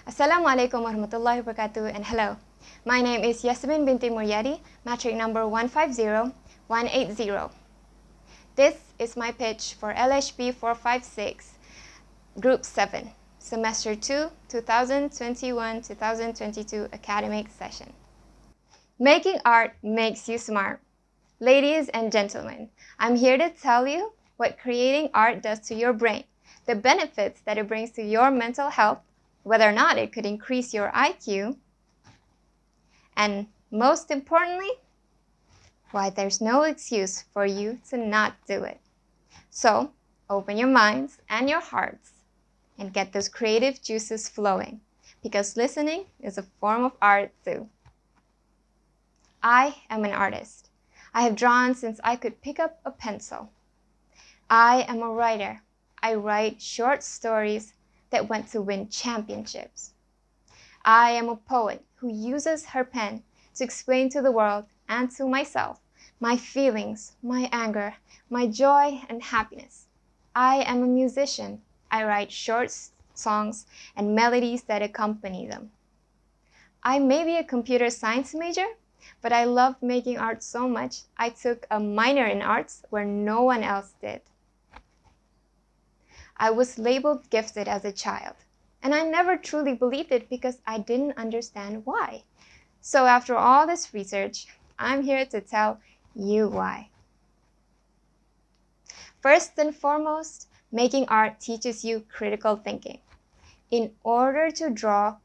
Assalamu alaikum warahmatullahi wabarakatuh and hello. My name is Yasmin binti Muryadi, matric number 150180. This is my pitch for LHB 456, Group 7, Semester 2, 2021-2022 academic session. Making art makes you smart. Ladies and gentlemen, I'm here to tell you what creating art does to your brain, the benefits that it brings to your mental health, whether or not it could increase your IQ, and most importantly, why there's no excuse for you to not do it. So, open your minds and your hearts and get those creative juices flowing, because listening is a form of art too. I am an artist. I have drawn since I could pick up a pencil. I am a writer. I write short stories that went to win championships. I am a poet who uses her pen to explain to the world and to myself my feelings, my anger, my joy and happiness. I am a musician. I write short songs and melodies that accompany them. I may be a computer science major, but I love making art so much I took a minor in arts where no one else did. I was labeled gifted as a child, and I never truly believed it because I didn't understand why. So after all this research, I'm here to tell you why. First and foremost, making art teaches you critical thinking. In order to draw,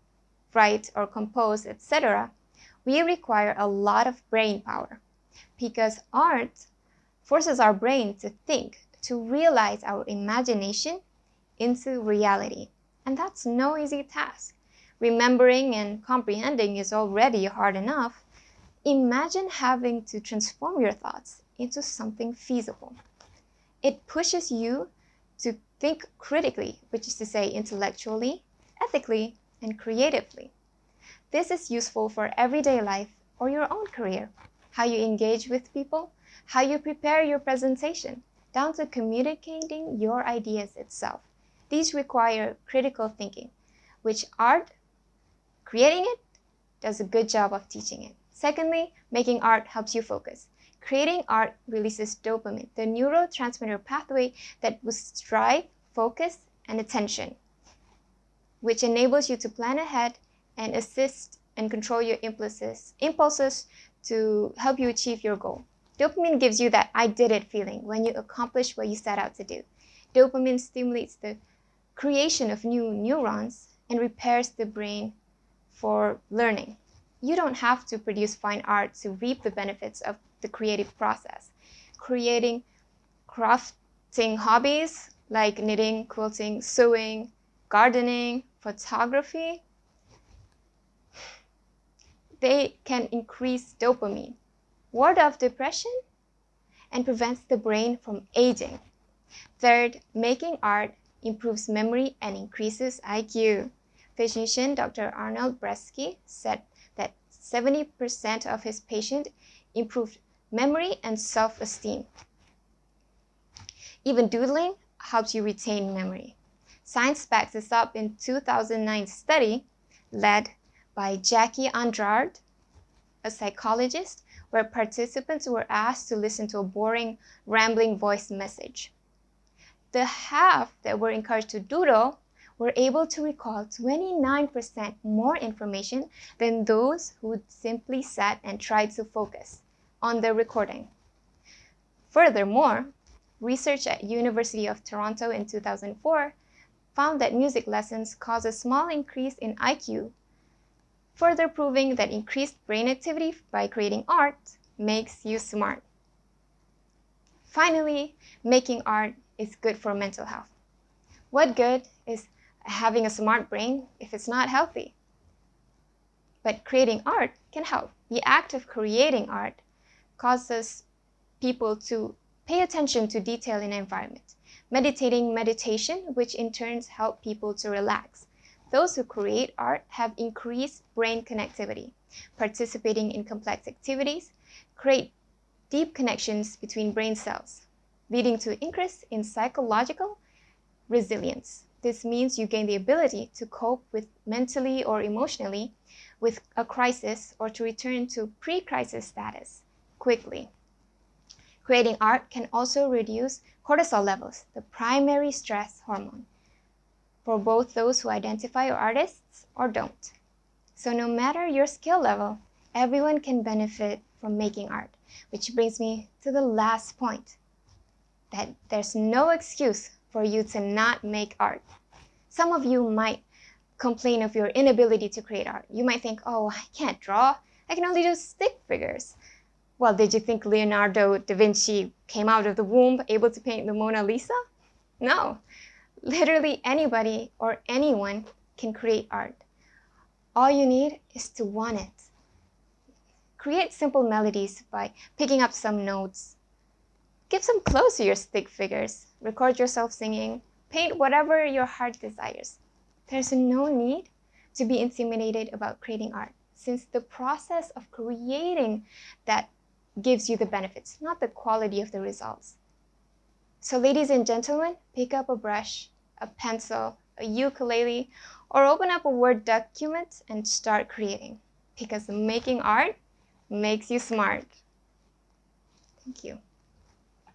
write, or compose, etc., we require a lot of brain power because art forces our brain to think, to realize our imagination into reality. And that's no easy task. Remembering and comprehending is already hard enough. Imagine having to transform your thoughts into something feasible. It pushes you to think critically, which is to say intellectually, ethically, and creatively. This is useful for everyday life or your own career, how you engage with people, how you prepare your presentation, down to communicating your ideas itself. These require critical thinking, which art, creating it, does a good job of teaching it. Secondly, making art helps you focus. Creating art releases dopamine, the neurotransmitter pathway that boosts drive, focus, and attention, which enables you to plan ahead and assist and control your impulses to help you achieve your goal. Dopamine gives you that I did it feeling when you accomplish what you set out to do. Dopamine stimulates the creation of new neurons and repairs the brain for learning. You don't have to produce fine art to reap the benefits of the creative process. Creating crafting hobbies like knitting, quilting, sewing, gardening, photography, they can increase dopamine, ward off depression, and prevents the brain from aging. Third, making art improves memory and increases IQ. Physician Dr. Arnold Bresky said that 70% of his patients improved memory and self-esteem. Even doodling helps you retain memory. Science backs this up in 2009 study led by Jackie Andrade, a psychologist, where participants were asked to listen to a boring, rambling voice message. The half that were encouraged to doodle were able to recall 29% more information than those who simply sat and tried to focus on the recording. Furthermore, research at University of Toronto in 2004 found that music lessons cause a small increase in IQ, further proving that increased brain activity by creating art makes you smart. Finally, making art is good for mental health. What good is having a smart brain if it's not healthy? But creating art can help. The act of creating art causes people to pay attention to detail in the environment. Meditating meditation, which in turn help people to relax. Those who create art have increased brain connectivity. Participating in complex activities create deep connections between brain cells, leading to increase in psychological resilience. This means you gain the ability to cope with mentally or emotionally with a crisis or to return to pre-crisis status quickly. Creating art can also reduce cortisol levels, the primary stress hormone, for both those who identify as artists or don't. So no matter your skill level, everyone can benefit from making art, which brings me to the last point, that there's no excuse for you to not make art. Some of you might complain of your inability to create art. You might think, oh, I can't draw. I can only do stick figures. Well, did you think Leonardo da Vinci came out of the womb able to paint the Mona Lisa? No. Literally anybody or anyone can create art. All you need is to want it. Create simple melodies by picking up some notes. Give some clothes to your stick figures. Record yourself singing. Paint whatever your heart desires. There's no need to be intimidated about creating art, since the process of creating that gives you the benefits, not the quality of the results. So ladies and gentlemen, pick up a brush, a pencil, a ukulele, or open up a Word document and start creating, because making art makes you smart. Thank you.